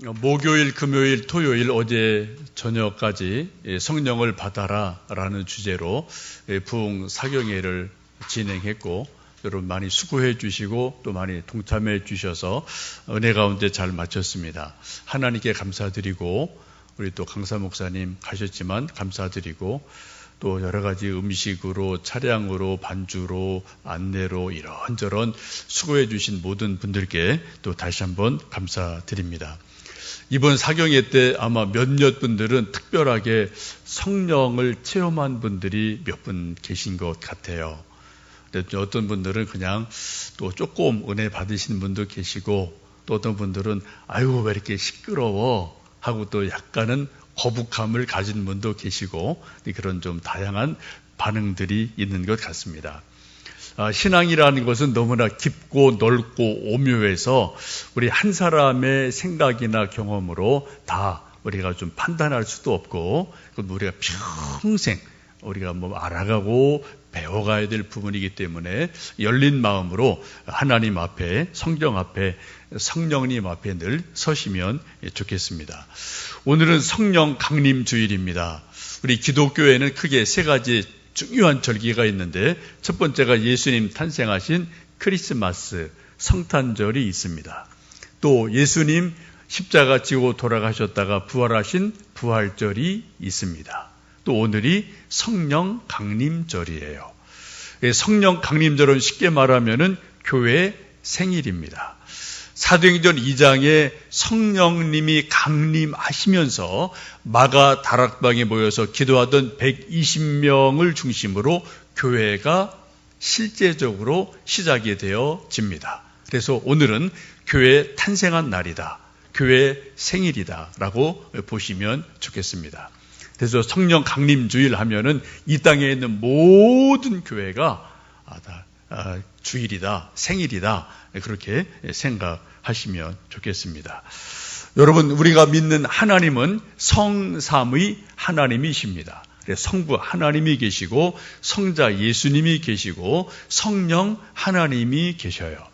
목요일, 금요일, 토요일 어제 저녁까지 성령을 받아라 라는 주제로 부흥 사경회를 진행했고, 여러분 많이 수고해 주시고 또 많이 동참해 주셔서 은혜 가운데 잘 마쳤습니다. 하나님께 감사드리고, 우리 또 강사 목사님 가셨지만 감사드리고, 또 여러 가지 음식으로, 차량으로, 반주로, 안내로 이런저런 수고해 주신 모든 분들께 또 다시 한번 감사드립니다. 이번 사경회 때 아마 몇몇 분들은 특별하게 성령을 체험한 분들이 몇 분 계신 것 같아요. 어떤 분들은 그냥 또 조금 은혜 받으신 분도 계시고, 또 어떤 분들은 아유 왜 이렇게 시끄러워 하고 또 약간은 거북함을 가진 분도 계시고, 그런 좀 다양한 반응들이 있는 것 같습니다. 신앙이라는 것은 너무나 깊고 넓고 오묘해서 우리 한 사람의 생각이나 경험으로 다 우리가 좀 판단할 수도 없고, 우리가 평생 우리가 알아가고 배워가야 될 부분이기 때문에 열린 마음으로 하나님 앞에, 성경 앞에, 성령님 앞에 늘 서시면 좋겠습니다. 오늘은 성령 강림 주일입니다. 우리 기독교에는 크게 세 가지 중요한 절기가 있는데, 첫 번째가 예수님 탄생하신 크리스마스, 성탄절이 있습니다. 또 예수님 십자가 지고 돌아가셨다가 부활하신 부활절이 있습니다. 또 오늘이 성령 강림절이에요. 성령 강림절은 쉽게 말하면은 교회 생일입니다. 사도행전 2장에 성령님이 강림하시면서 마가 다락방에 모여서 기도하던 120명을 중심으로 교회가 실제적으로 시작이 되어집니다. 그래서 오늘은 교회 탄생한 날이다, 교회 생일이다 라고 보시면 좋겠습니다. 그래서 성령 강림주일 하면은 이 땅에 있는 모든 교회가 주일이다, 생일이다, 그렇게 생각하시면 좋겠습니다. 여러분, 우리가 믿는 하나님은 성삼의 하나님이십니다. 성부 하나님이 계시고, 성자 예수님이 계시고, 성령 하나님이 계셔요.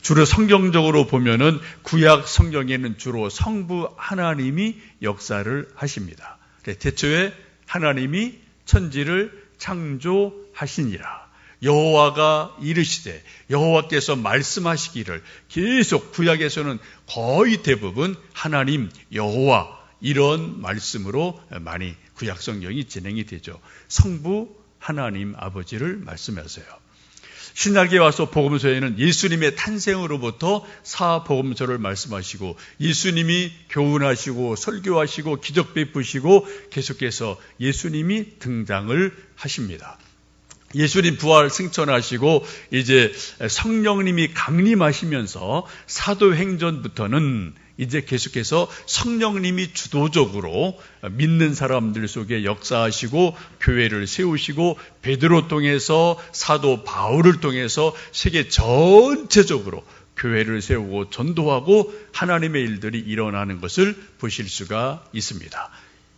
주로 성경적으로 보면은 구약 성경에는 주로 성부 하나님이 역사를 하십니다. 태초에 하나님이 천지를 창조하시니라. 여호와가 이르시되, 여호와께서 말씀하시기를, 계속 구약에서는 거의 대부분 하나님, 여호와 이런 말씀으로 많이 구약 성경이 진행이 되죠. 성부 하나님 아버지를 말씀하세요. 신약에 와서 복음서에는 예수님의 탄생으로부터 사복음서를 말씀하시고, 예수님이 교훈하시고 설교하시고 기적 베푸시고 계속해서 예수님이 등장을 하십니다. 예수님 부활 승천하시고 이제 성령님이 강림하시면서 사도행전부터는 이제 계속해서 성령님이 주도적으로 믿는 사람들 속에 역사하시고 교회를 세우시고, 베드로 통해서 사도 바울을 통해서 세계 전체적으로 교회를 세우고 전도하고 하나님의 일들이 일어나는 것을 보실 수가 있습니다.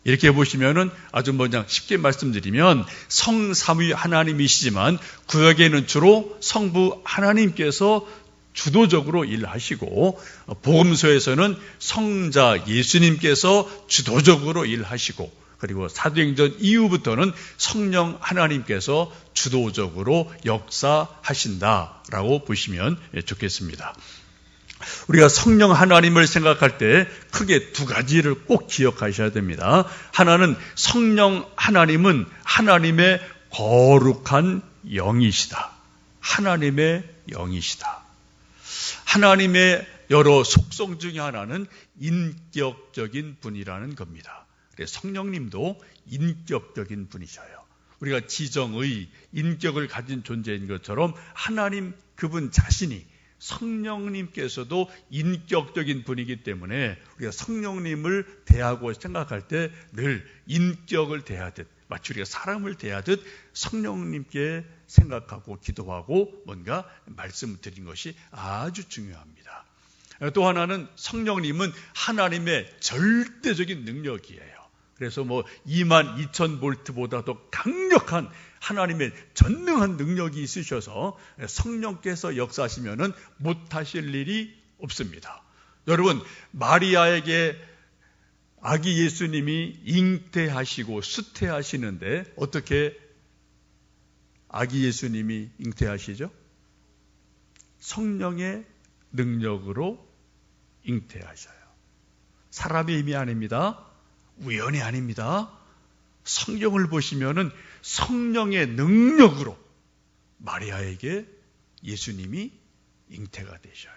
이렇게 보시면은 아주 쉽게 말씀드리면 성삼위 하나님이시지만 구약에는 주로 성부 하나님께서 주도적으로 일하시고, 복음서에서는 성자 예수님께서 주도적으로 일하시고, 그리고 사도행전 이후부터는 성령 하나님께서 주도적으로 역사하신다라고 보시면 좋겠습니다. 우리가 성령 하나님을 생각할 때 크게 두 가지를 꼭 기억하셔야 됩니다. 하나는 성령 하나님은 하나님의 거룩한 영이시다. 하나님의 영이시다. 하나님의 여러 속성 중에 하나는 인격적인 분이라는 겁니다. 그래서 성령님도 인격적인 분이셔요. 우리가 지정의 인격을 가진 존재인 것처럼 하나님 그분 자신이, 성령님께서도 인격적인 분이기 때문에 우리가 성령님을 대하고 생각할 때 늘 인격을 대하듯, 마치 우리가 사람을 대하듯 성령님께 생각하고 기도하고 뭔가 말씀을 드린 것이 아주 중요합니다. 또 하나는 성령님은 하나님의 절대적인 능력이에요. 그래서 22,000볼트보다 더 강력한 하나님의 전능한 능력이 있으셔서 성령께서 역사하시면은 못하실 일이 없습니다. 여러분, 마리아에게 아기 예수님이 잉태하시고 수태하시는데 어떻게 아기 예수님이 잉태하시죠? 성령의 능력으로 잉태하셔요. 사람의 힘이 아닙니다. 우연이 아닙니다. 성경을 보시면은 성령의 능력으로 마리아에게 예수님이 잉태가 되셔요.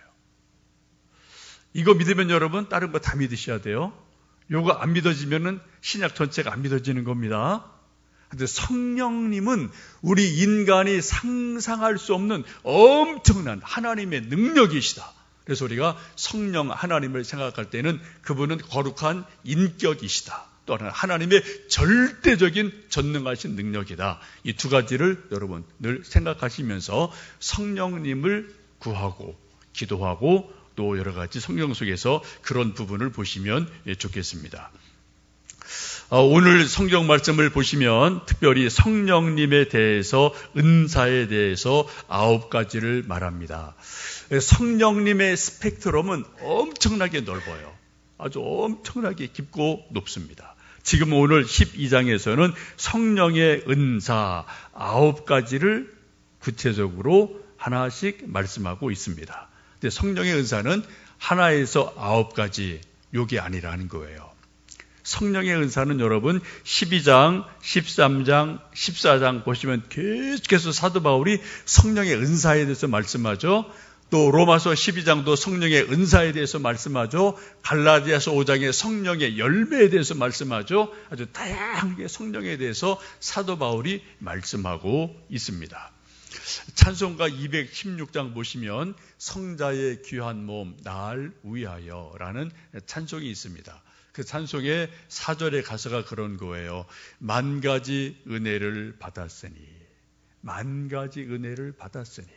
이거 믿으면 여러분 다른 거 다 믿으셔야 돼요. 요거 안 믿어지면은 신약 전체가 안 믿어지는 겁니다. 근데 성령님은 우리 인간이 상상할 수 없는 엄청난 하나님의 능력이시다. 그래서 우리가 성령 하나님을 생각할 때는 그분은 거룩한 인격이시다. 또 하나님의 절대적인 전능하신 능력이다. 이 두 가지를 여러분 늘 생각하시면서 성령님을 구하고 기도하고 또 여러 가지 성경 속에서 그런 부분을 보시면 좋겠습니다. 오늘 성경 말씀을 보시면 특별히 성령님에 대해서 은사에 대해서 9가지를 말합니다. 성령님의 스펙트럼은 엄청나게 넓어요. 아주 엄청나게 깊고 높습니다. 지금 오늘 12장에서는 성령의 은사 9가지를 구체적으로 하나씩 말씀하고 있습니다. 근데 성령의 은사는 하나에서 9가지 요게 아니라는 거예요. 성령의 은사는 여러분 12장, 13장, 14장 보시면 계속해서 사도 바울이 성령의 은사에 대해서 말씀하죠. 또 로마서 12장도 성령의 은사에 대해서 말씀하죠. 갈라디아서 5장에 성령의 열매에 대해서 말씀하죠. 아주 다양하게 성령에 대해서 사도 바울이 말씀하고 있습니다. 찬송가 216장 보시면 성자의 귀한 몸 날 위하여 라는 찬송이 있습니다. 그 찬송의 4절의 가사가 그런 거예요. 만 가지 은혜를 받았으니 만 가지 은혜를 받았으니.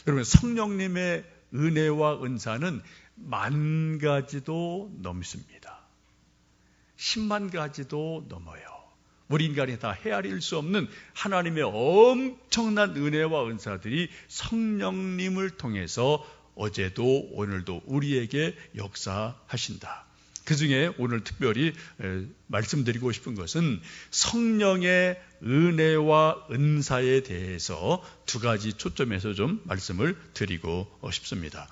여러분 성령님의 은혜와 은사는 만 가지도 넘습니다. 10만 가지도 넘어요. 우리 인간이 다 헤아릴 수 없는 하나님의 엄청난 은혜와 은사들이 성령님을 통해서 어제도 오늘도 우리에게 역사하신다. 그 중에 오늘 특별히 말씀드리고 싶은 것은 성령의 은혜와 은사에 대해서 2가지 초점에서 좀 말씀을 드리고 싶습니다.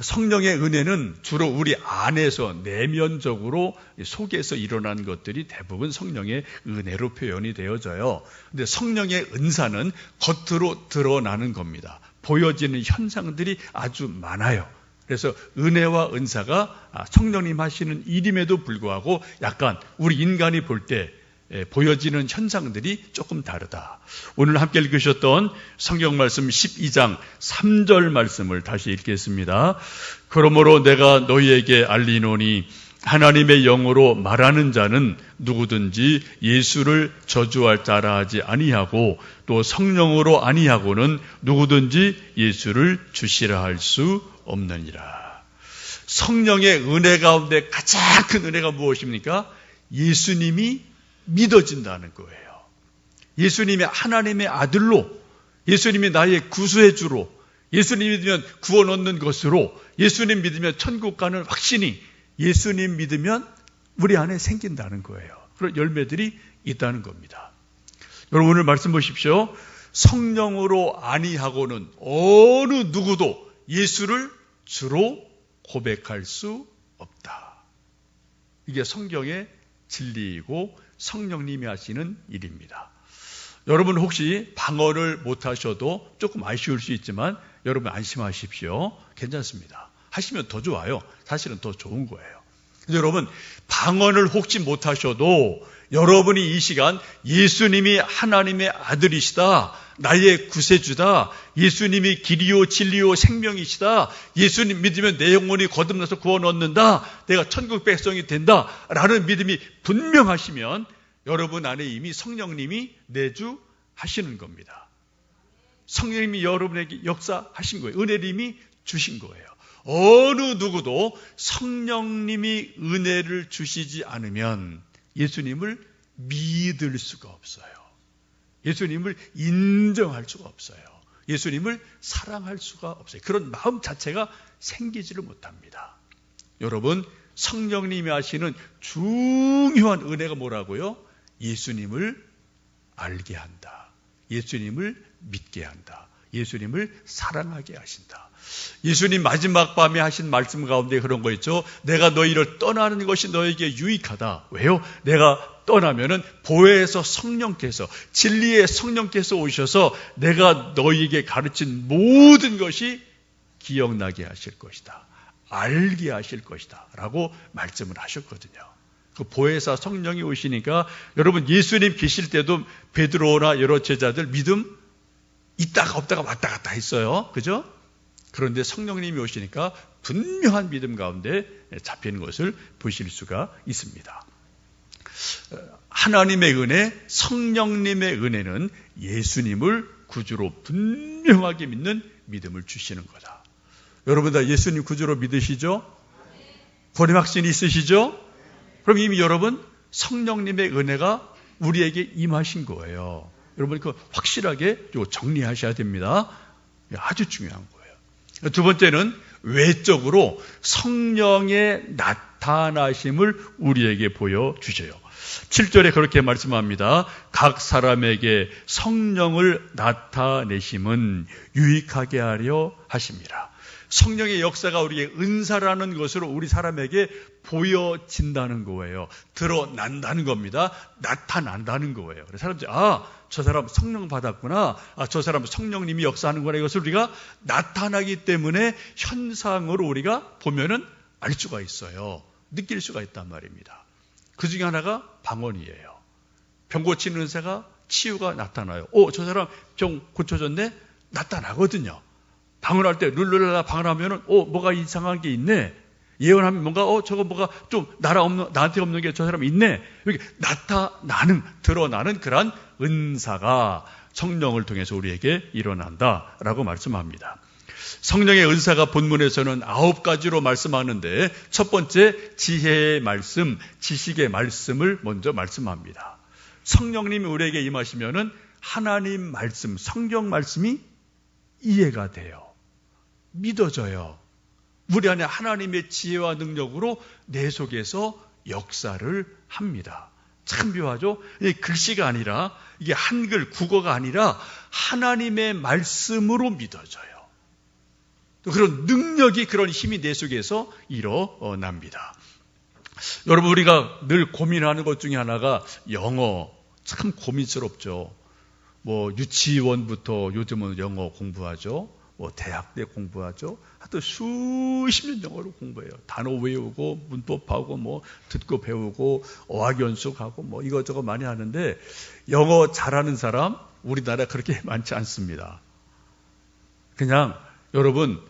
성령의 은혜는 주로 우리 안에서 내면적으로 속에서 일어난 것들이 대부분 성령의 은혜로 표현이 되어져요. 근데 성령의 은사는 겉으로 드러나는 겁니다. 보여지는 현상들이 아주 많아요. 그래서 은혜와 은사가 성령님 하시는 일임에도 불구하고 약간 우리 인간이 볼 때 보여지는 현상들이 조금 다르다. 오늘 함께 읽으셨던 성경 말씀 12장 3절 말씀을 다시 읽겠습니다. 그러므로 내가 너희에게 알리노니 하나님의 영으로 말하는 자는 누구든지 예수를 저주할 자라 하지 아니하고 또 성령으로 아니하고는 누구든지 예수를 주시라 할 수 없느니라. 성령의 은혜 가운데 가장 큰 은혜가 무엇입니까? 예수님이 믿어진다는 거예요. 예수님이 하나님의 아들로, 예수님이 나의 구수의 주로, 예수님 믿으면 구원 얻는 것으로, 예수님 믿으면 천국 가는 확신이 예수님 믿으면 우리 안에 생긴다는 거예요. 그런 열매들이 있다는 겁니다. 여러분 오늘 말씀 보십시오. 성령으로 아니하고는 어느 누구도 예수를 주로 고백할 수 없다. 이게 성경의 진리이고 성령님이 하시는 일입니다. 여러분 혹시 방언을 못하셔도 조금 아쉬울 수 있지만 여러분 안심하십시오. 괜찮습니다. 하시면 더 좋아요. 사실은 더 좋은 거예요. 여러분 방언을 혹시 못하셔도 여러분이 이 시간 예수님이 하나님의 아들이시다, 나의 구세주다, 예수님이 길이요 진리요 생명이시다, 예수님 믿으면 내 영혼이 거듭나서 구원 얻는다, 내가 천국 백성이 된다 라는 믿음이 분명하시면 여러분 안에 이미 성령님이 내주하시는 겁니다. 성령님이 여러분에게 역사하신 거예요. 은혜를 이미 주신 거예요. 어느 누구도 성령님이 은혜를 주시지 않으면 예수님을 믿을 수가 없어요. 예수님을 인정할 수가 없어요. 예수님을 사랑할 수가 없어요. 그런 마음 자체가 생기지를 못합니다. 여러분, 성령님이 하시는 중요한 은혜가 뭐라고요? 예수님을 알게 한다. 예수님을 믿게 한다. 예수님을 사랑하게 하신다. 예수님 마지막 밤에 하신 말씀 가운데 그런 거 있죠. 내가 너희를 떠나는 것이 너에게 유익하다. 왜요? 내가 떠나면은 보혜에서 성령께서, 진리의 성령께서 오셔서 내가 너희에게 가르친 모든 것이 기억나게 하실 것이다. 알게 하실 것이다. 라고 말씀을 하셨거든요. 그 보혜사 성령이 오시니까 여러분, 예수님 계실 때도 베드로나 여러 제자들 믿음 있다가 없다가 왔다 갔다 했어요. 그죠? 그런데 성령님이 오시니까 분명한 믿음 가운데 잡히는 것을 보실 수가 있습니다. 하나님의 은혜, 성령님의 은혜는 예수님을 구주로 분명하게 믿는 믿음을 주시는 거다. 여러분 다 예수님 구주로 믿으시죠? 권위 확신이 있으시죠? 그럼 이미 여러분 성령님의 은혜가 우리에게 임하신 거예요. 여러분 그 확실하게 정리하셔야 됩니다. 아주 중요한 거예요. 두 번째는 외적으로 성령의 나타나심을 우리에게 보여주셔요. 7절에 그렇게 말씀합니다. 각 사람에게 성령을 나타내심은 유익하게 하려 하심이라. 성령의 역사가 우리의 은사라는 것으로 우리 사람에게 보여진다는 거예요. 드러난다는 겁니다. 나타난다는 거예요. 그래서 사람들이 저 사람 성령 받았구나. 저 사람 성령님이 역사하는구나. 이것을 우리가 나타나기 때문에 현상으로 우리가 보면은 알 수가 있어요. 느낄 수가 있단 말입니다. 그 중에 하나가 방언이에요. 병 고치는 은사가 치유가 나타나요. 저 사람 병 고쳐졌네? 나타나거든요. 방언할 때 룰루랄라 방언하면은 뭐가 이상한 게 있네. 예언하면 뭔가 저거 뭐가 좀 나한테 없는 게 저 사람 있네. 이렇게 나타나는, 드러나는 그러한 은사가 성령을 통해서 우리에게 일어난다라고 말씀합니다. 성령의 은사가 본문에서는 9가지로 말씀하는데 첫 번째 지혜의 말씀, 지식의 말씀을 먼저 말씀합니다. 성령님이 우리에게 임하시면은 하나님 말씀, 성경 말씀이 이해가 돼요. 믿어져요. 우리 안에 하나님의 지혜와 능력으로 내 속에서 역사를 합니다. 참 묘하죠? 이게 글씨가 아니라, 이게 한글, 국어가 아니라 하나님의 말씀으로 믿어져요. 그런 능력이, 그런 힘이 내 속에서 일어납니다. 여러분, 우리가 늘 고민하는 것 중에 하나가 영어. 참 고민스럽죠. 유치원부터 요즘은 영어 공부하죠. 대학 때 공부하죠. 하여튼 수십 년 영어를 공부해요. 단어 외우고 문법하고 듣고 배우고 어학 연습하고 이것저것 많이 하는데 영어 잘하는 사람 우리나라에 그렇게 많지 않습니다. 그냥 여러분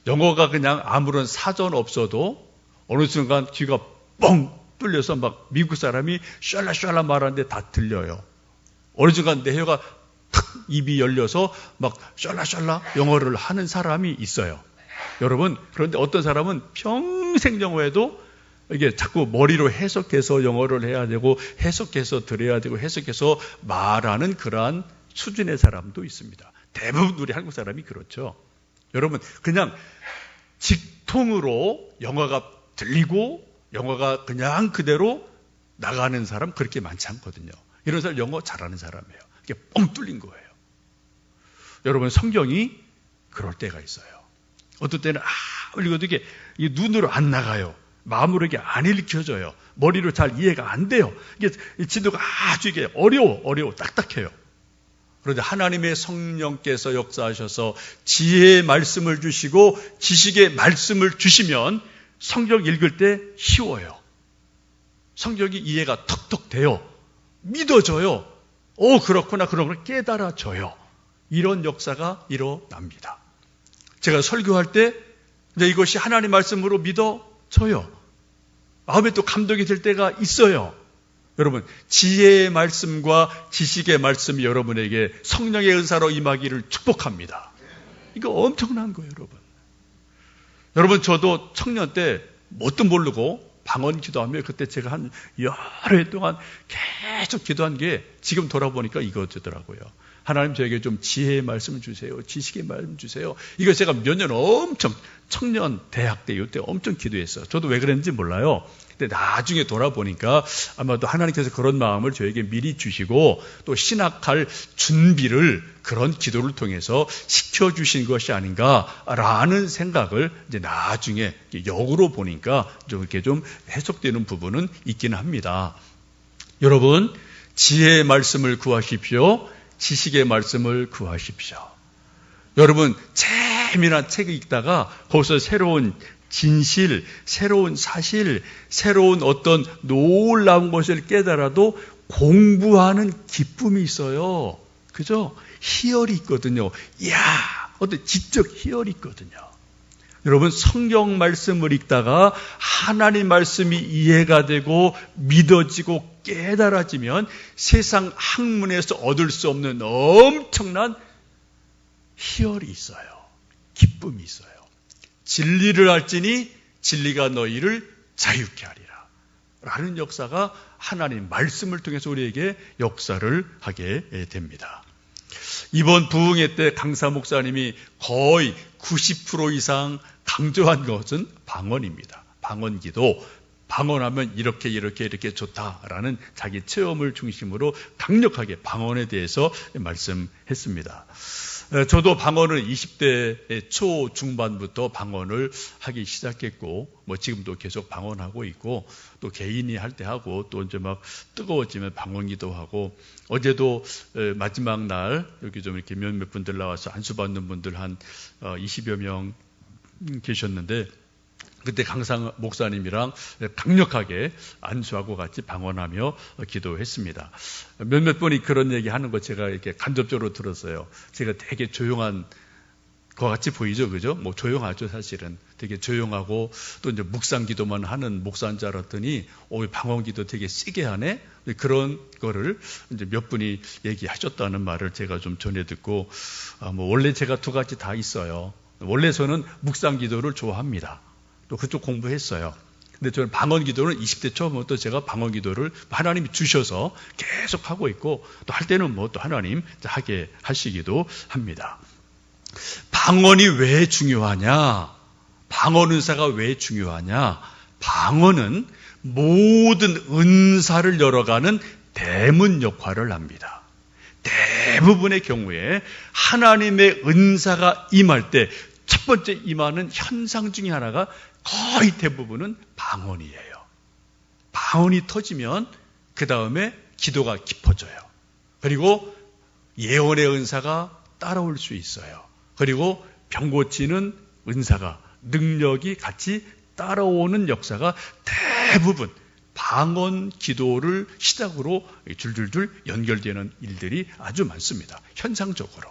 영어가 그냥 아무런 사전 없어도 어느 순간 귀가 뻥 뚫려서 막 미국 사람이 샬라샬라 말하는데 다 들려요. 어느 순간 내 혀가 탁 입이 열려서 막 샬라샬라 영어를 하는 사람이 있어요. 여러분, 그런데 어떤 사람은 평생 영어에도 이게 자꾸 머리로 해석해서 영어를 해야 되고 해석해서 들어야 되고 해석해서 말하는 그러한 수준의 사람도 있습니다. 대부분 우리 한국 사람이 그렇죠. 여러분, 그냥 직통으로 영어가 들리고 영어가 그냥 그대로 나가는 사람 그렇게 많지 않거든요. 이런 사람 영어 잘하는 사람이에요. 이게 뻥 뚫린 거예요. 여러분, 성경이 그럴 때가 있어요. 어떤 때는 읽어도 이게 눈으로 안 나가요. 마음으로 이게 안 읽혀져요. 머리로 잘 이해가 안 돼요. 이게 지도가 아주 이게 어려워, 딱딱해요. 그런데 하나님의 성령께서 역사하셔서 지혜의 말씀을 주시고 지식의 말씀을 주시면 성경 읽을 때 쉬워요. 성경이 이해가 턱턱 돼요. 믿어져요. 그렇구나, 그러면 깨달아져요. 이런 역사가 일어납니다. 제가 설교할 때 이것이 하나님 말씀으로 믿어져요. 마음에 또 감동이 될 때가 있어요. 여러분, 지혜의 말씀과 지식의 말씀이 여러분에게 성령의 은사로 임하기를 축복합니다. 이거 엄청난 거예요, 여러분. 여러분, 저도 청년 때 뭣도 모르고 방언 기도하며 그때 제가 한 여러 해 동안 계속 기도한 게 지금 돌아보니까 이거더라고요. 하나님 저에게 좀 지혜의 말씀 주세요. 지식의 말씀 주세요. 이거 제가 몇 년 엄청 청년 대학 때 이때 엄청 기도했어요. 저도 왜 그랬는지 몰라요. 근데 나중에 돌아보니까 아마도 하나님께서 그런 마음을 저에게 미리 주시고 또 신학할 준비를 그런 기도를 통해서 시켜주신 것이 아닌가라는 생각을 이제 나중에 역으로 보니까 좀 이렇게 좀 해석되는 부분은 있기는 합니다. 여러분, 지혜의 말씀을 구하십시오. 지식의 말씀을 구하십시오. 여러분, 재미난 책을 읽다가 거기서 새로운 진실, 새로운 사실, 새로운 어떤 놀라운 것을 깨달아도 공부하는 기쁨이 있어요. 그죠? 희열이 있거든요. 이야, 어떤 지적 희열이 있거든요. 여러분, 성경 말씀을 읽다가 하나님 말씀이 이해가 되고 믿어지고 깨달아지면 세상 학문에서 얻을 수 없는 엄청난 희열이 있어요. 기쁨이 있어요. 진리를 알지니 진리가 너희를 자유케 하리라 라는 역사가 하나님 말씀을 통해서 우리에게 역사를 하게 됩니다. 이번 부흥회 때 강사 목사님이 거의 90% 이상 강조한 것은 방언입니다. 방언기도, 방언하면 이렇게 좋다라는 자기 체험을 중심으로 강력하게 방언에 대해서 말씀했습니다. 저도 방언을 20대 초 중반부터 방언을 하기 시작했고, 지금도 계속 방언하고 있고, 또 개인이 할 때 하고, 또 이제 막 뜨거워지면 방언기도 하고, 어제도 마지막 날 여기 좀 이렇게 몇몇 분들 나와서 안수 받는 분들 한 20여 명 계셨는데, 그때 강상 목사님이랑 강력하게 안수하고 같이 방언하며 기도했습니다. 몇몇 분이 그런 얘기 하는 거 제가 이렇게 간접적으로 들었어요. 제가 되게 조용한 것 같이 보이죠, 그죠? 조용하죠, 사실은. 되게 조용하고 또 이제 묵상 기도만 하는 목사인 줄 알았더니, 방언 기도 되게 세게 하네? 그런 거를 이제 몇 분이 얘기하셨다는 말을 제가 좀 전해 듣고, 원래 제가 두 가지 다 있어요. 원래 저는 묵상 기도를 좋아합니다. 또 그쪽 공부했어요. 근데 저는 방언 기도는 20대 초부터 제가 방언 기도를 하나님이 주셔서 계속 하고 있고, 또 할 때는 또 하나님 하게 하시기도 합니다. 방언이 왜 중요하냐? 방언 은사가 왜 중요하냐? 방언은 모든 은사를 열어가는 대문 역할을 합니다. 대부분의 경우에 하나님의 은사가 임할 때 첫 번째 임하는 현상 중에 하나가 거의 대부분은 방언이에요. 방언이 터지면 그 다음에 기도가 깊어져요. 그리고 예언의 은사가 따라올 수 있어요. 그리고 병 고치는 은사가, 능력이 같이 따라오는 역사가 대부분 방언 기도를 시작으로 줄줄줄 연결되는 일들이 아주 많습니다. 현상적으로.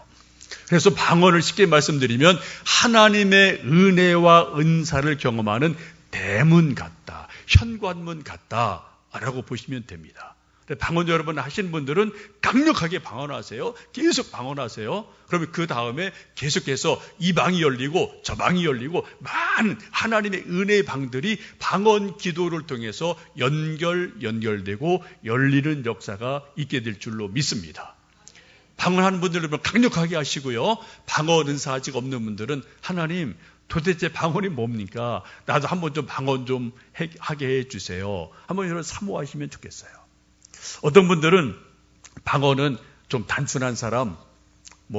그래서 방언을 쉽게 말씀드리면 하나님의 은혜와 은사를 경험하는 대문 같다, 현관문 같다라고 보시면 됩니다. 방언 여러분 하신 분들은 강력하게 방언하세요. 계속 방언하세요. 그러면 그 다음에 계속해서 이 방이 열리고 저 방이 열리고 많은 하나님의 은혜의 방들이 방언 기도를 통해서 연결되고 열리는 역사가 있게 될 줄로 믿습니다. 방언하는 분들은 강력하게 하시고요. 방언 은사 아직 없는 분들은 하나님 도대체 방언이 뭡니까? 나도 한번 좀 방언 좀 하게 해주세요. 한번 여러분 사모하시면 좋겠어요. 어떤 분들은 방언은 좀 단순한 사람,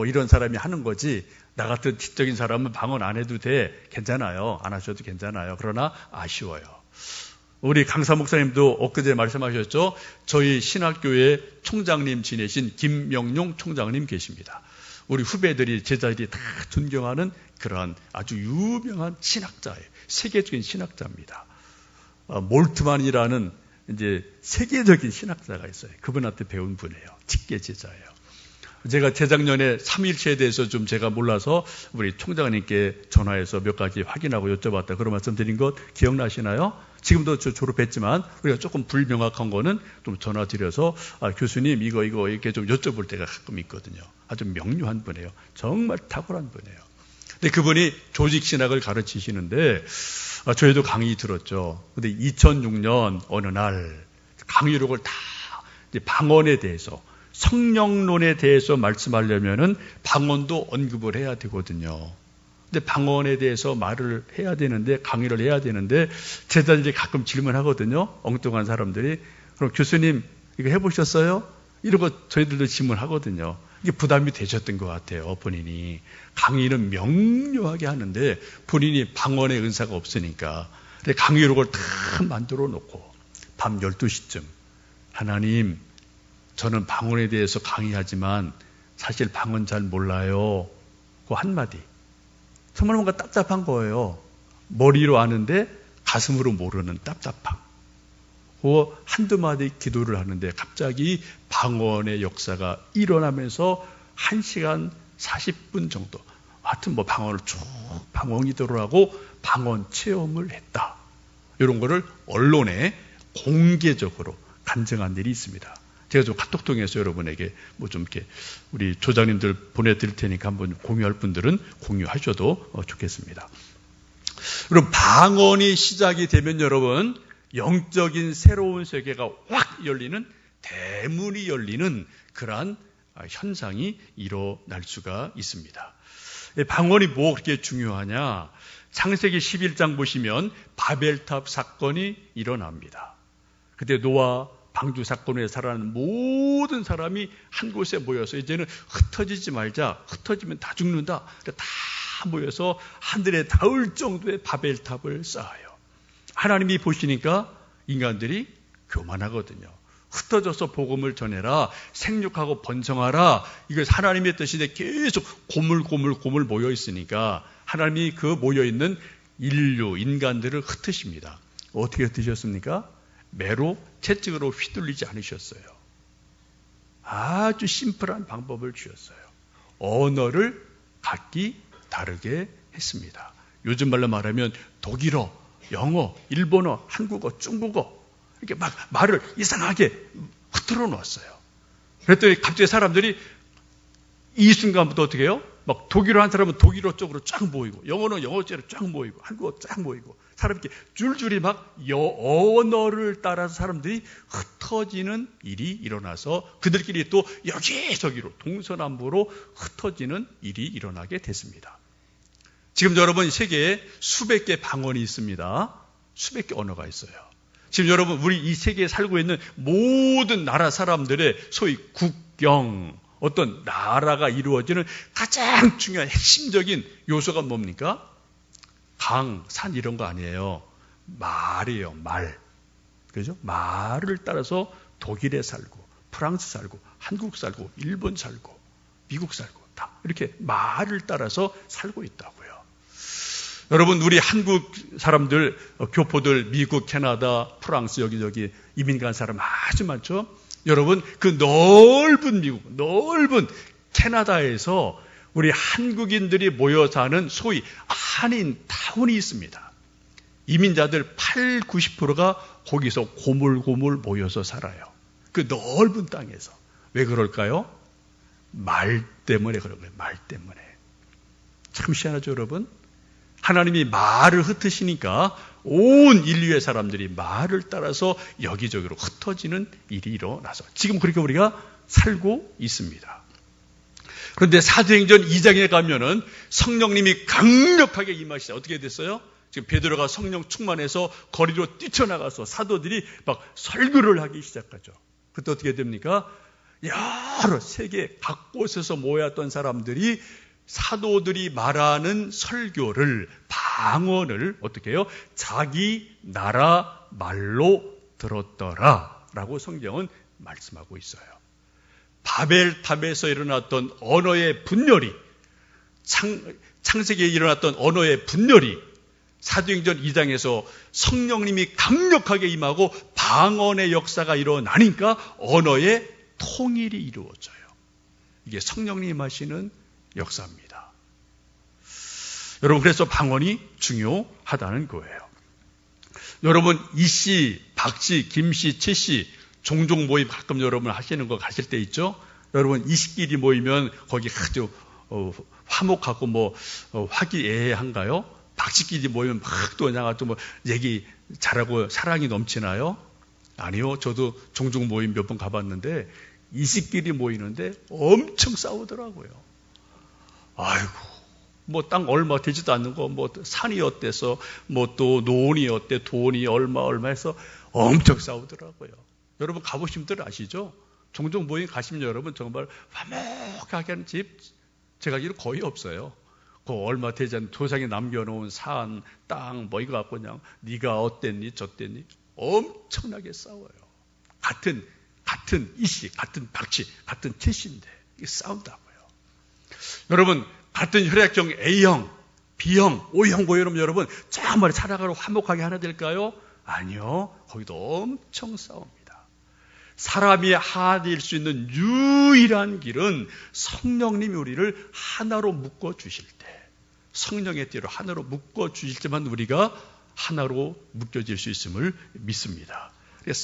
이런 사람이 하는 거지, 나 같은 지적인 사람은 방언 안 해도 돼. 괜찮아요. 안 하셔도 괜찮아요. 그러나 아쉬워요. 우리 강사 목사님도 엊그제 말씀하셨죠. 저희 신학교에 총장님 지내신 김명용 총장님 계십니다. 우리 후배들이, 제자들이 다 존경하는 그러한 아주 유명한 신학자예요. 세계적인 신학자입니다. 몰트만이라는 이제 세계적인 신학자가 있어요. 그분한테 배운 분이에요. 직계 제자예요. 제가 재작년에 삼일체에 대해서 좀 제가 몰라서 우리 총장님께 전화해서 몇 가지 확인하고 여쭤봤다. 그런 말씀 드린 것 기억나시나요? 지금도 저 졸업했지만 우리가 조금 불명확한 거는 좀 전화 드려서 교수님 이거 이렇게 좀 여쭤볼 때가 가끔 있거든요. 아주 명료한 분이에요. 정말 탁월한 분이에요. 근데 그분이 조직신학을 가르치시는데 저희도 강의 들었죠. 근데 2006년 어느 날 강의록을 다 방언에 대해서 성령론에 대해서 말씀하려면은 방언도 언급을 해야 되거든요. 근데 방언에 대해서 말을 해야 되는데, 강의를 해야 되는데, 제자들이 가끔 질문하거든요. 엉뚱한 사람들이. 그럼 교수님, 이거 해보셨어요? 이런 거 저희들도 질문하거든요. 이게 부담이 되셨던 것 같아요, 본인이. 강의는 명료하게 하는데, 본인이 방언의 은사가 없으니까. 강의록을 다 만들어 놓고, 밤 12시쯤, 하나님, 저는 방언에 대해서 강의하지만, 사실 방언 잘 몰라요. 그 한마디. 정말 뭔가 답답한 거예요. 머리로 아는데 가슴으로 모르는 답답함. 그 한두 마디 기도를 하는데 갑자기 방언의 역사가 일어나면서 1시간 40분 정도. 하여튼 뭐 방언을 쭉 방언기도를 하고 방언 체험을 했다. 이런 거를 언론에 공개적으로 간증한 일이 있습니다. 제가 좀 카톡 통해서 여러분에게 뭐 좀 이렇게 우리 조장님들 보내드릴 테니까 한번 공유할 분들은 공유하셔도 좋겠습니다. 그럼 방언이 시작이 되면 여러분 영적인 새로운 세계가 확 열리는 대문이 열리는 그러한 현상이 일어날 수가 있습니다. 방언이 뭐 그렇게 중요하냐? 창세기 11장 보시면 바벨탑 사건이 일어납니다. 그때 노아 방주 사건에 살아난 모든 사람이 한 곳에 모여서 이제는 흩어지지 말자. 흩어지면 다 죽는다. 다 모여서 하늘에 닿을 정도의 바벨탑을 쌓아요. 하나님이 보시니까 인간들이 교만하거든요. 흩어져서 복음을 전해라. 생육하고 번성하라. 이것이 하나님의 뜻인데 계속 고물 모여 있으니까 하나님이 그 모여 있는 인류, 인간들을 흩으십니다. 어떻게 흩으셨습니까? 매로 채찍으로 휘둘리지 않으셨어요. 아주 심플한 방법을 주셨어요. 언어를 각기 다르게 했습니다. 요즘 말로 말하면 독일어, 영어, 일본어, 한국어, 중국어 이렇게 막 말을 이상하게 흐트러 놓았어요. 그랬더니 갑자기 사람들이 이 순간부터 어떻게 해요? 막 독일어 한 사람은 독일어 쪽으로 쫙 모이고 영어는 영어 쪽으로 쫙 모이고 한국어 쫙 모이고 사람이 이렇게 줄줄이 막 언어를 따라서 사람들이 흩어지는 일이 일어나서 그들끼리 또 여기저기로 동서남북으로 흩어지는 일이 일어나게 됐습니다. 지금 여러분 세계에 수백 개 방언이 있습니다. 수백 개 언어가 있어요. 지금 여러분 우리 이 세계에 살고 있는 모든 나라 사람들의 소위 국경 어떤 나라가 이루어지는 가장 중요한 핵심적인 요소가 뭡니까? 강, 산 이런 거 아니에요. 말이에요. 말. 그죠? 말을 따라서 독일에 살고 프랑스 살고 한국 살고 일본 살고 미국 살고 다 이렇게 말을 따라서 살고 있다고요. 여러분 우리 한국 사람들 교포들 미국, 캐나다, 프랑스 여기저기 이민 간 사람 아주 많죠. 여러분 그 넓은 미국, 넓은 캐나다에서 우리 한국인들이 모여 사는 소위 한인 타운이 있습니다. 이민자들 80~90%가 거기서 고물고물 모여서 살아요. 그 넓은 땅에서. 왜 그럴까요? 말 때문에 그런 거예요. 말 때문에. 참 희한하죠, 여러분? 하나님이 말을 흩으시니까 온 인류의 사람들이 말을 따라서 여기저기로 흩어지는 일이 일어나서 지금 그렇게 우리가 살고 있습니다. 그런데 사도행전 2장에 가면은 성령님이 강력하게 임하시다. 어떻게 됐어요? 지금 베드로가 성령 충만해서 거리로 뛰쳐나가서 사도들이 막 설교를 하기 시작하죠. 그때 어떻게 됩니까? 여러 세계 각 곳에서 모였던 사람들이 사도들이 말하는 설교를 방언을 어떻게 해요? 자기 나라 말로 들었더라 라고 성경은 말씀하고 있어요. 바벨탑에서 일어났던 언어의 분열이 창세기에 일어났던 언어의 분열이 사도행전 2장에서 성령님이 강력하게 임하고 방언의 역사가 일어나니까 언어의 통일이 이루어져요. 이게 성령님이 임하시는 역사입니다. 여러분 그래서 방언이 중요하다는 거예요. 여러분 이씨, 박씨, 김씨, 최씨 종종 모임 가끔 여러분 하시는 거 가실 때 있죠? 여러분 이씨끼리 모이면 거기 아주 화목하고 뭐 화기애애한가요? 박씨끼리 모이면 막 또 그냥 아주 뭐 얘기 잘하고 사랑이 넘치나요? 아니요. 저도 종종 모임 몇 번 가봤는데 20길이 모이는데 엄청 싸우더라고요. 아이고, 뭐 땅 얼마 되지도 않는 거, 뭐 산이 어때서, 뭐 또 논이 어때, 돈이 얼마 해서 엄청 싸우더라고요. 여러분 가보신 분들 아시죠? 종종 모임 가시면 여러분 정말 화목하게 하는 집 제가 알기로 거의 없어요. 그 얼마 되지 않는 조상이 남겨놓은 산, 땅 뭐 이거 갖고 그냥 네가 어땠니 저땠니 엄청나게 싸워요. 같은 이씨, 같은 박씨, 같은 채씨인데 싸운다고요. 여러분 같은 혈액형 A형, B형, O형 고혈압 여러분 정말 살아가고 화목하게 하나 될까요? 아니요. 거기도 엄청 싸웁니다. 사람이 하나 될 수 있는 유일한 길은 성령님이 우리를 하나로 묶어주실 때, 성령의 띠로 하나로 묶어주실 때만 우리가 하나로 묶여질 수 있음을 믿습니다.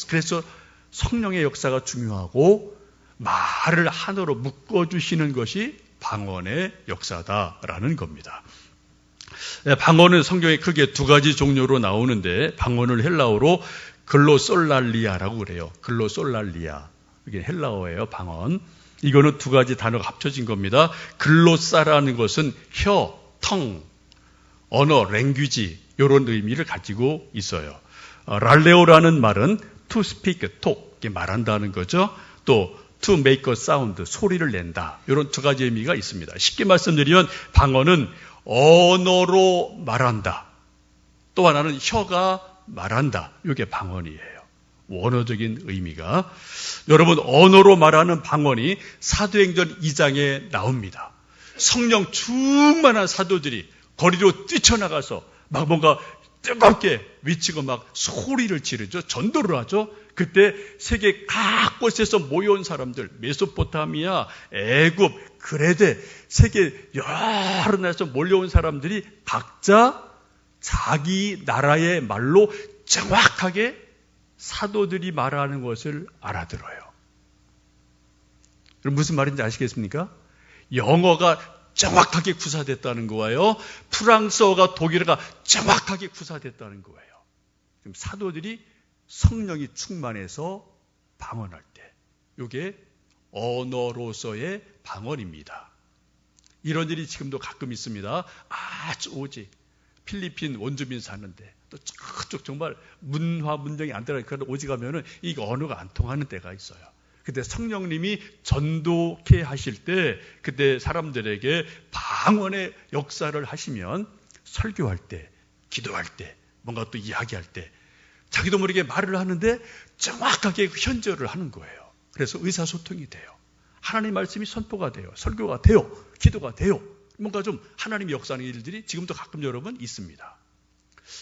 그래서 성령의 역사가 중요하고 말을 하나로 묶어주시는 것이 방언의 역사다라는 겁니다. 방언은 성경에 크게 두 가지 종류로 나오는데 방언을 헬라어로 글로솔랄리아라고 그래요. 글로솔랄리아. 이게 헬라어예요, 방언. 이거는 두 가지 단어가 합쳐진 겁니다. 글로사라는 것은 혀, 텅, 언어, 랭귀지 이런 의미를 가지고 있어요. 랄레오라는 말은 to speak, talk, 말한다는 거죠. 또 to make a sound, 소리를 낸다. 이런 두 가지 의미가 있습니다. 쉽게 말씀드리면 방언은 언어로 말한다. 또 하나는 혀가 말한다. 이게 방언이에요. 원어적인 의미가. 여러분 언어로 말하는 방언이 사도행전 2장에 나옵니다. 성령 충만한 사도들이 거리로 뛰쳐나가서 막 뭔가 뜨겁게 외치고 막 소리를 지르죠. 전도를 하죠. 그때 세계 각 곳에서 모여온 사람들, 메소포타미아, 애굽, 그레데, 세계 여러 나라에서 몰려온 사람들이 각자 자기 나라의 말로 정확하게 사도들이 말하는 것을 알아들어요. 그럼 무슨 말인지 아시겠습니까? 영어가 정확하게 구사됐다는 거예요. 프랑스어가 독일어가 정확하게 구사됐다는 거예요. 그럼 사도들이 성령이 충만해서 방언할 때 이게 언어로서의 방언입니다. 이런 일이 지금도 가끔 있습니다. 아주 오직 필리핀 원주민 사는데 또 저쪽 정말 문화 문정이 안 들어가니까 오직 가면은 이 언어가 안 통하는 때가 있어요. 그때 성령님이 전도케 하실 때 그때 사람들에게 방언의 역사를 하시면 설교할 때, 기도할 때, 뭔가 또 이야기할 때 자기도 모르게 말을 하는데 정확하게 현절을 하는 거예요. 그래서 의사소통이 돼요. 하나님 말씀이 선포가 돼요. 설교가 돼요. 기도가 돼요. 뭔가 좀 하나님이 역사하는 일들이 지금도 가끔 여러분 있습니다.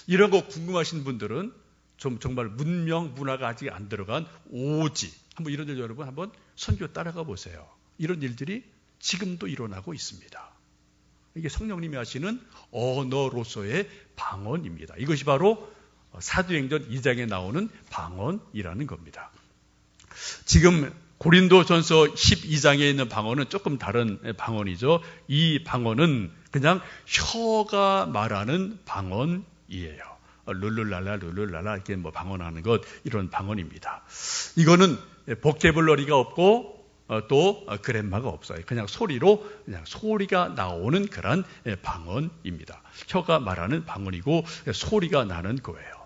이런 거 궁금하신 분들은 좀 정말 문명, 문화가 아직 안 들어간 오지. 한번 이런 일 여러분 한번 선교 따라가 보세요. 이런 일들이 지금도 일어나고 있습니다. 이게 성령님이 하시는 언어로서의 방언입니다. 이것이 바로 사도행전 2장에 나오는 방언이라는 겁니다. 지금 고린도전서 12장에 있는 방언은 조금 다른 방언이죠. 이 방언은 그냥 혀가 말하는 방언이에요. 룰룰랄라 룰룰랄라 이렇게 뭐 방언하는 것 이런 방언입니다. 이거는 보케블러리가 없고 또 그램마가 없어요. 그냥 소리로 그냥 소리가 나오는 그런 방언입니다. 혀가 말하는 방언이고 소리가 나는 거예요.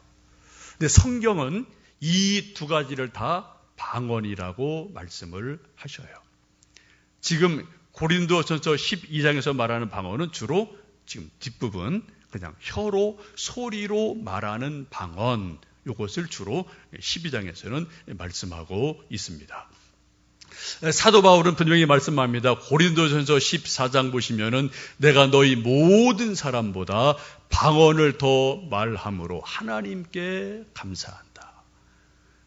근데 성경은 이 두 가지를 다 방언이라고 말씀을 하셔요. 지금 고린도전서 12장에서 말하는 방언은 주로 지금 뒷부분 그냥 혀로 소리로 말하는 방언 이것을 주로 12장에서는 말씀하고 있습니다. 사도 바울은 분명히 말씀합니다. 고린도전서 14장 보시면은 내가 너희 모든 사람보다 방언을 더 말함으로 하나님께 감사한다.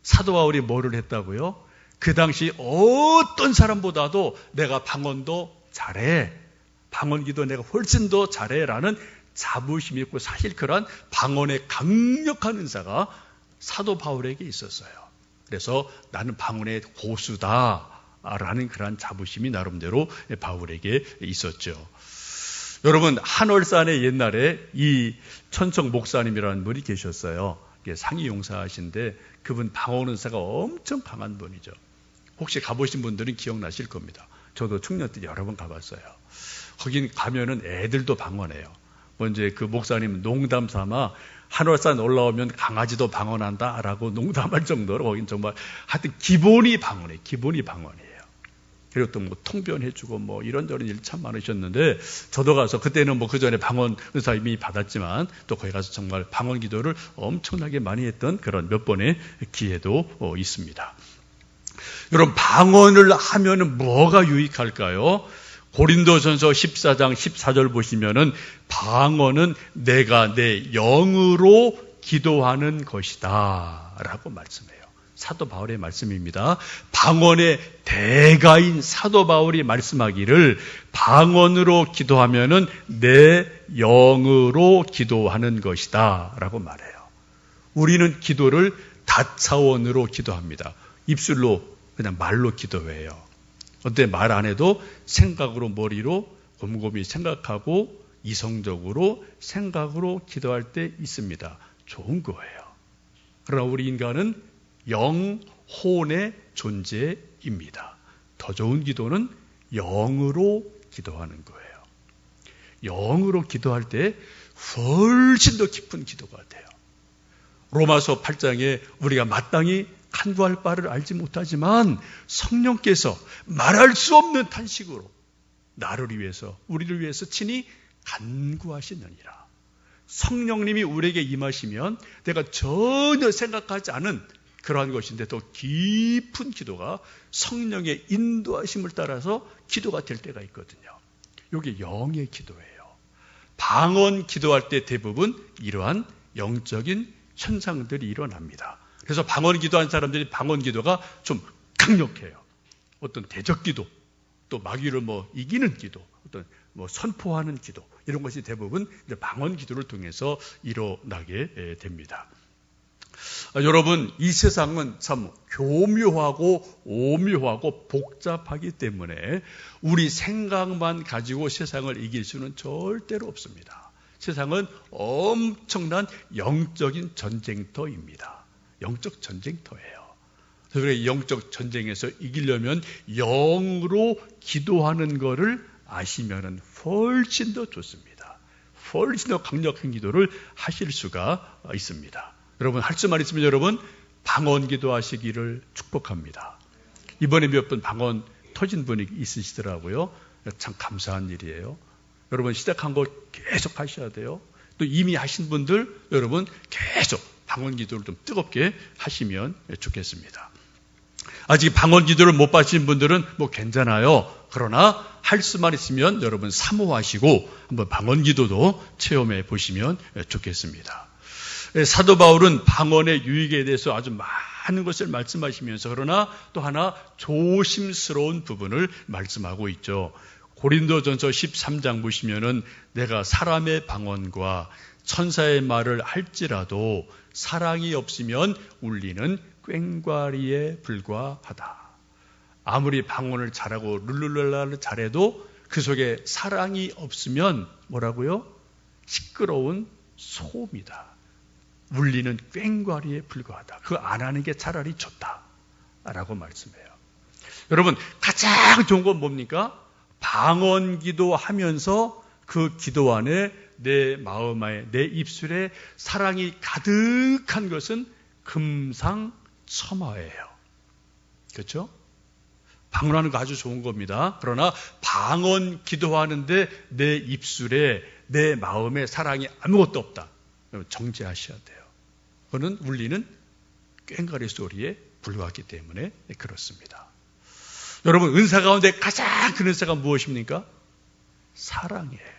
사도 바울이 뭐를 했다고요? 그 당시 어떤 사람보다도 내가 방언도 잘해. 방언기도 내가 훨씬 더 잘해라는 자부심이 있고 사실 그런 방언의 강력한 은사가 사도 바울에게 있었어요. 그래서 나는 방언의 고수다라는 그런 자부심이 나름대로 바울에게 있었죠. 여러분 한월산에 옛날에 이 천청 목사님이라는 분이 계셨어요. 상위 용사하신데 그분 방언 은사가 엄청 강한 분이죠. 혹시 가보신 분들은 기억나실 겁니다. 저도 청년 때 여러 번 가봤어요. 거긴 가면은 애들도 방언해요. 먼저 그 목사님 농담 삼아 한월산 올라오면 강아지도 방언한다라고 농담할 정도로 거긴 정말 하여튼 기본이 방언이에요. 기본이 방언이에요. 그리고 또 뭐 통변해주고 뭐 이런저런 일 참 많으셨는데 저도 가서 그때는 뭐 그 전에 방언 의사 이미 받았지만 또 거기 가서 정말 방언 기도를 엄청나게 많이 했던 그런 몇 번의 기회도 있습니다. 여러분 방언을 하면은 뭐가 유익할까요? 고린도전서 14장 14절 보시면은 방언은 내가 내 영으로 기도하는 것이다 라고 말씀해요. 사도 바울의 말씀입니다. 방언의 대가인 사도 바울이 말씀하기를 방언으로 기도하면은 내 영으로 기도하는 것이다 라고 말해요. 우리는 기도를 다차원으로 기도합니다. 입술로 그냥 말로 기도해요. 어때 말 안 해도 생각으로 머리로 곰곰이 생각하고 이성적으로 생각으로 기도할 때 있습니다. 좋은 거예요. 그러나 우리 인간은 영혼의 존재입니다. 더 좋은 기도는 영으로 기도하는 거예요. 영으로 기도할 때 훨씬 더 깊은 기도가 돼요. 로마서 8장에 우리가 마땅히 간구할 바를 알지 못하지만 성령께서 말할 수 없는 탄식으로 나를 위해서 우리를 위해서 친히 간구하시느니라. 성령님이 우리에게 임하시면 내가 전혀 생각하지 않은 그러한 것인데 더 깊은 기도가 성령의 인도하심을 따라서 기도가 될 때가 있거든요. 이게 영의 기도예요. 방언 기도할 때 대부분 이러한 영적인 현상들이 일어납니다. 그래서 방언 기도한 사람들이 방언 기도가 좀 강력해요. 어떤 대적 기도, 또 마귀를 이기는 기도, 어떤 선포하는 기도, 이런 것이 대부분 방언 기도를 통해서 일어나게 됩니다. 여러분, 이 세상은 참 교묘하고 오묘하고 복잡하기 때문에 우리 생각만 가지고 세상을 이길 수는 절대로 없습니다. 세상은 엄청난 영적인 전쟁터입니다. 영적 전쟁터예요. 그래서 영적 전쟁에서 이기려면 영으로 기도하는 것을 아시면 훨씬 더 좋습니다. 훨씬 더 강력한 기도를 하실 수가 있습니다. 여러분, 할 수만 있으면 여러분 방언 기도하시기를 축복합니다. 이번에 몇 번 방언 터진 분이 있으시더라고요. 참 감사한 일이에요. 여러분 시작한 거 계속 하셔야 돼요. 또 이미 하신 분들 여러분 계속 방언 기도를 좀 뜨겁게 하시면 좋겠습니다. 아직 방언 기도를 못 받으신 분들은 괜찮아요. 그러나 할 수만 있으면 여러분 사모하시고 한번 방언 기도도 체험해 보시면 좋겠습니다. 사도 바울은 방언의 유익에 대해서 아주 많은 것을 말씀하시면서 그러나 또 하나 조심스러운 부분을 말씀하고 있죠. 고린도전서 13장 보시면은 내가 사람의 방언과 천사의 말을 할지라도 사랑이 없으면 울리는 꽹과리에 불과하다. 아무리 방언을 잘하고 룰루랄라를 잘해도 그 속에 사랑이 없으면 뭐라고요? 시끄러운 소음이다. 울리는 꽹과리에 불과하다. 그거 안 하는 게 차라리 좋다. 라고 말씀해요. 여러분, 가장 좋은 건 뭡니까? 방언 기도하면서 그 기도 안에 내 마음 안에 내 입술에 사랑이 가득한 것은 금상첨화예요. 그렇죠? 방언하는 거 아주 좋은 겁니다. 그러나 방언 기도하는데 내 입술에 내 마음에 사랑이 아무것도 없다. 정죄하셔야 돼요. 그거는 울리는 꽹과리 소리에 불과하기 때문에 그렇습니다. 여러분, 은사 가운데 가장 큰 은사가 무엇입니까? 사랑이에요.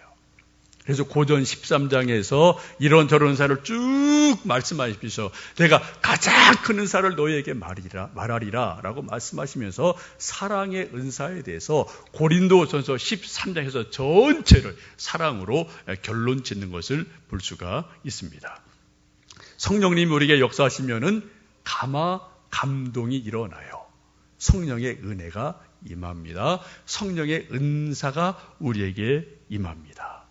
그래서 고전 13장에서 이런저런 은사를 쭉 말씀하시면서 내가 가장 큰 은사를 너희에게 말하리라 라고 말씀하시면서 사랑의 은사에 대해서 고린도전서 13장에서 전체를 사랑으로 결론 짓는 것을 볼 수가 있습니다. 성령님이 우리에게 역사하시면은 감동이 일어나요. 성령의 은혜가 임합니다. 성령의 은사가 우리에게 임합니다.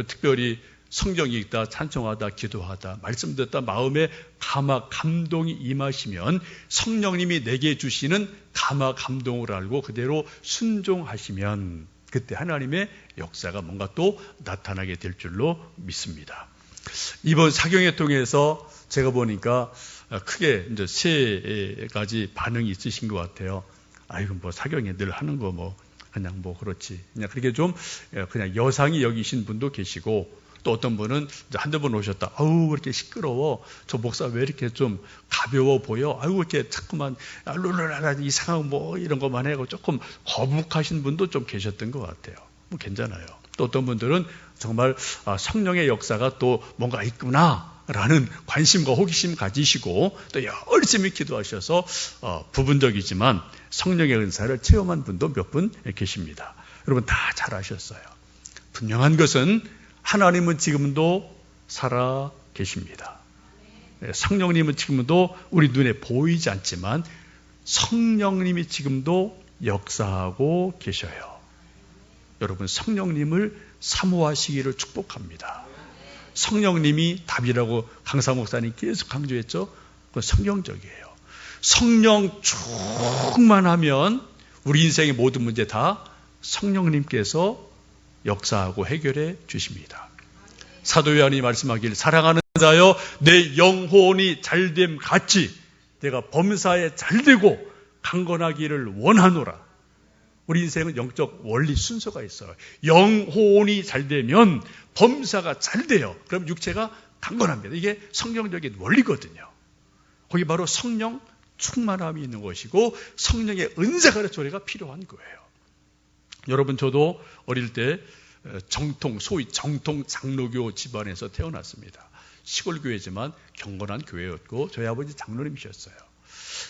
특별히 성경 읽다, 찬송하다, 기도하다, 말씀 듣다 마음에 감동이 임하시면 성령님이 내게 주시는 감동을 알고 그대로 순종하시면 그때 하나님의 역사가 뭔가 또 나타나게 될 줄로 믿습니다. 이번 사경회 통해서 제가 보니까 크게 이제 세 가지 반응이 있으신 것 같아요. 아이고, 뭐 사경회 늘 하는 거 뭐 그냥 뭐 그렇지. 그냥 그렇게 좀 그냥 여상히 여기신 분도 계시고, 또 어떤 분은 한두 번 오셨다. 아우, 왜 이렇게 시끄러워? 저 목사 왜 이렇게 좀 가벼워 보여? 아이고, 이렇게 자꾸만 룰루랄라 이상한 뭐 이런 것만 해고 조금 거북하신 분도 좀 계셨던 것 같아요. 뭐 괜찮아요. 또 어떤 분들은 정말 성령의 역사가 또 뭔가 있구나 라는 관심과 호기심 가지시고 또 열심히 기도하셔서 부분적이지만 성령의 은사를 체험한 분도 몇 분 계십니다. 여러분 다 잘하셨어요. 분명한 것은 하나님은 지금도 살아 계십니다. 성령님은 지금도 우리 눈에 보이지 않지만 성령님이 지금도 역사하고 계셔요. 여러분 성령님을 사모하시기를 축복합니다. 성령님이 답이라고 강사 목사님 계속 강조했죠. 그건 성경적이에요. 성령 충만하면 우리 인생의 모든 문제 다 성령님께서 역사하고 해결해 주십니다. 사도 요한이 말씀하길 사랑하는 자여 내 영혼이 잘됨 같이 내가 범사에 잘되고 강건하기를 원하노라. 우리 인생은 영적 원리 순서가 있어요. 영혼이 잘되면 범사가 잘돼요. 그럼 육체가 강건합니다. 이게 성경적인 원리거든요. 거기 바로 성령 충만함이 있는 것이고 성령의 은사가 조례가 필요한 거예요. 여러분 저도 어릴 때 소위 정통 장로교 집안에서 태어났습니다. 시골 교회지만 경건한 교회였고 저희 아버지 장로님이셨어요.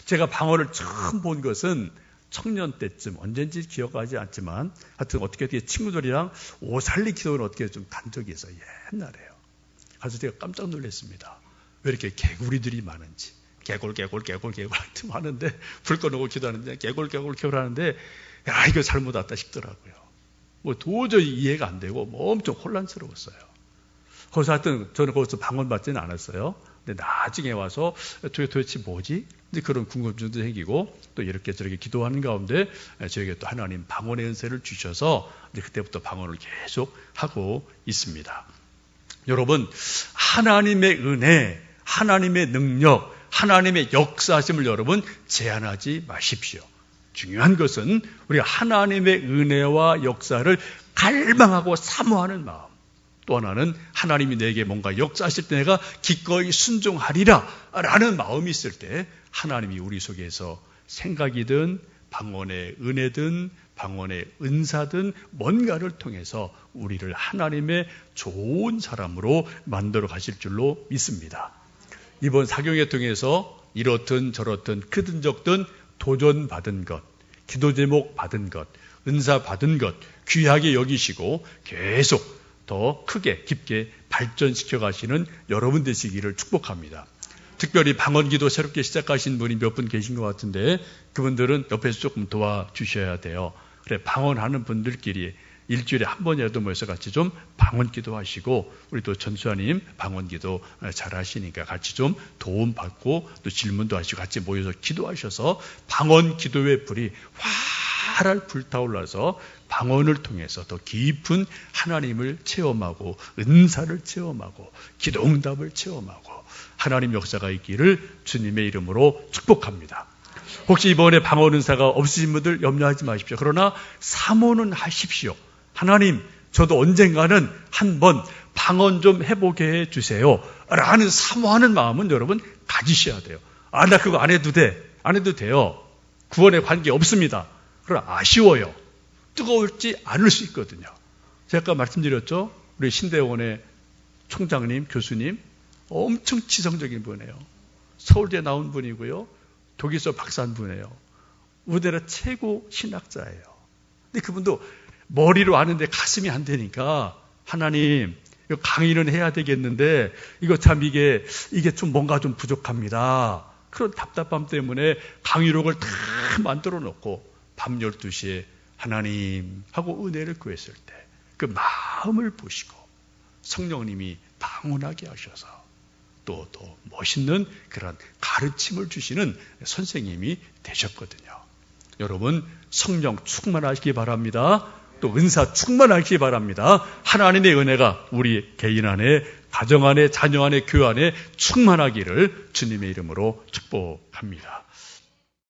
제가 방언을 처음 본 것은 청년 때쯤 언젠지 기억하지 않지만 하여튼 어떻게 친구들이랑 오살리 기도를 어떻게 좀 간 적이 있어요. 옛날에요. 그래서 제가 깜짝 놀랐습니다. 왜 이렇게 개구리들이 많은지. 개골 하여튼 하는데 불 꺼놓고 기도하는데 개골 하는데 야 이거 잘못 왔다 싶더라고요. 뭐 도저히 이해가 안 되고 뭐 엄청 혼란스러웠어요. 거기서 하여튼 저는 거기서 방언 받지는 않았어요. 근데 나중에 와서 도대체 뭐지? 그런 궁금증도 생기고 또 이렇게 저렇게 기도하는 가운데 저에게 또 하나님 방언의 은혜를 주셔서 이제 그때부터 방언을 계속 하고 있습니다. 여러분 하나님의 은혜, 하나님의 능력, 하나님의 역사심을 여러분 제한하지 마십시오. 중요한 것은 우리가 하나님의 은혜와 역사를 갈망하고 사모하는 마음. 또 하나는 하나님이 내게 뭔가 역사하실 때 내가 기꺼이 순종하리라 라는 마음이 있을 때 하나님이 우리 속에서 생각이든 방언의 은혜든 방언의 은사든 뭔가를 통해서 우리를 하나님의 좋은 사람으로 만들어 가실 줄로 믿습니다. 이번 사경회 통해서 이렇든 저렇든 크든 적든 도전받은 것, 기도 제목 받은 것, 은사 받은 것 귀하게 여기시고 계속 더 크게 깊게 발전시켜 가시는 여러분 되시기를 축복합니다. 특별히 방언기도 새롭게 시작하신 분이 몇 분 계신 것 같은데 그분들은 옆에서 조금 도와주셔야 돼요. 그래 방언하는 분들끼리 일주일에 한 번이라도 모여서 같이 좀 방언기도 하시고 우리 또 전수아님 방언기도 잘 하시니까 같이 좀 도움받고 또 질문도 하시고 같이 모여서 기도하셔서 방언기도의 불이 활활 불타올라서 방언을 통해서 더 깊은 하나님을 체험하고 은사를 체험하고 기도응답을 체험하고 하나님 역사가 있기를 주님의 이름으로 축복합니다. 혹시 이번에 방언 은사가 없으신 분들 염려하지 마십시오. 그러나 사모는 하십시오. 하나님 저도 언젠가는 한번 방언 좀 해보게 해주세요 라는 사모하는 마음은 여러분 가지셔야 돼요. 아, 나 그거 안 해도 돼. 안 해도 돼요. 구원에 관계 없습니다. 그러나 아쉬워요. 뜨거울지 않을 수 있거든요. 제가 아까 말씀드렸죠. 우리 신대원의 총장님, 교수님 엄청 지성적인 분이에요. 서울대 나온 분이고요. 독일서 박사한 분이에요. 우리나라 최고 신학자예요. 근데 그분도 머리로 아는데 가슴이 안 되니까 하나님 이거 강의는 해야 되겠는데 이거 참 이게 좀 뭔가 좀 부족합니다. 그런 답답함 때문에 강의록을 다 만들어 놓고 밤 12시에 하나님 하고 은혜를 구했을 때 그 마음을 보시고 성령님이 방문하게 하셔서 또 더 멋있는 그런 가르침을 주시는 선생님이 되셨거든요. 여러분 성령 충만하시기 바랍니다. 또 은사 충만하시기 바랍니다. 하나님의 은혜가 우리 개인 안에, 가정 안에, 자녀 안에, 교회 안에 충만하기를 주님의 이름으로 축복합니다.